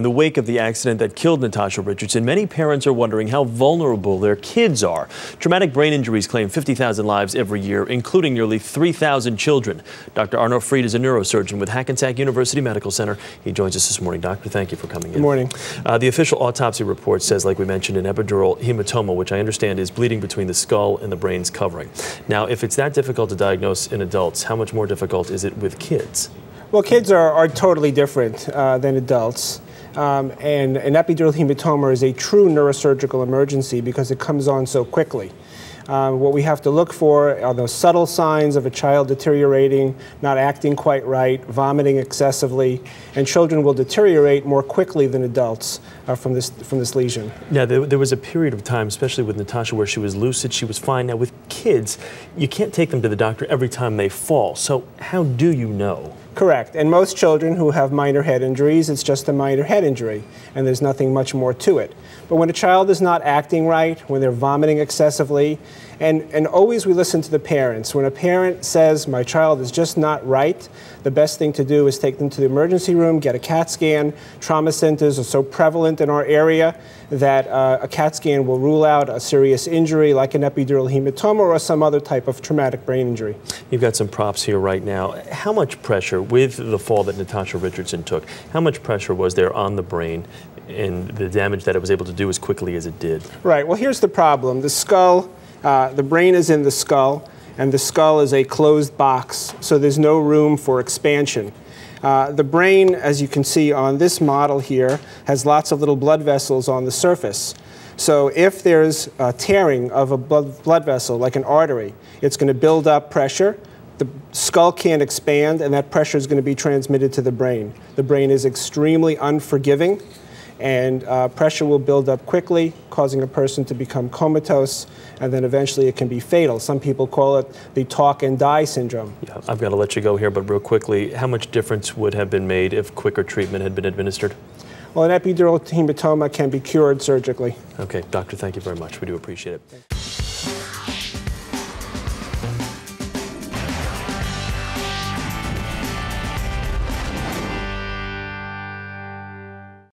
In the wake of the accident that killed Natasha Richardson, many parents are wondering how vulnerable their kids are. Traumatic brain injuries claim 50,000 lives every year, including nearly 3,000 children. Dr. Arno Fried is a neurosurgeon with Hackensack University Medical Center. He joins us this morning. Doctor, thank you for coming in. Good morning. The official autopsy report says, like we mentioned, an epidural hematoma, which I understand is bleeding between the skull and the brain's covering. Now, if it's that difficult to diagnose in adults, how much more difficult is it with kids? Well, kids are totally different than adults. And an epidural hematoma is a true neurosurgical emergency because it comes on so quickly. What we have to look for are those subtle signs of a child deteriorating, not acting quite right, vomiting excessively, and children will deteriorate more quickly than adults from this lesion. Now, there was a period of time, especially with Natasha, where she was lucid, she was fine. Now, with kids, you can't take them to the doctor every time they fall. So how do you know? Correct. And most children who have minor head injuries, it's just a minor head injury, and there's nothing much more to it. But when a child is not acting right, when they're vomiting excessively, and always we listen to the parents. When a parent says, my child is just not right, the best thing to do is take them to the emergency room, get a CAT scan. Trauma centers are so prevalent in our area that a CAT scan will rule out a serious injury like an epidural hematoma or some other type of traumatic brain injury. You've got some props here right now. How much pressure, with the fall that Natasha Richardson took, how much pressure was there on the brain and the damage that it was able to do as quickly as it did? Right. Well, here's the problem. The skull, the brain is in the skull, and the skull is a closed box, so there's no room for expansion. The brain, as you can see on this model here, has lots of little blood vessels on the surface. So if there's a tearing of a blood vessel, like an artery, it's going to build up pressure. The skull can't expand, and that pressure is going to be transmitted to the brain. The brain is extremely unforgiving, and pressure will build up quickly, causing a person to become comatose, and then eventually it can be fatal. Some people call it the talk and die syndrome. Yeah, I've got to let you go here, but real quickly, how much difference would have been made if quicker treatment had been administered? Well, an epidural hematoma can be cured surgically. Okay, doctor, thank you very much. We do appreciate it.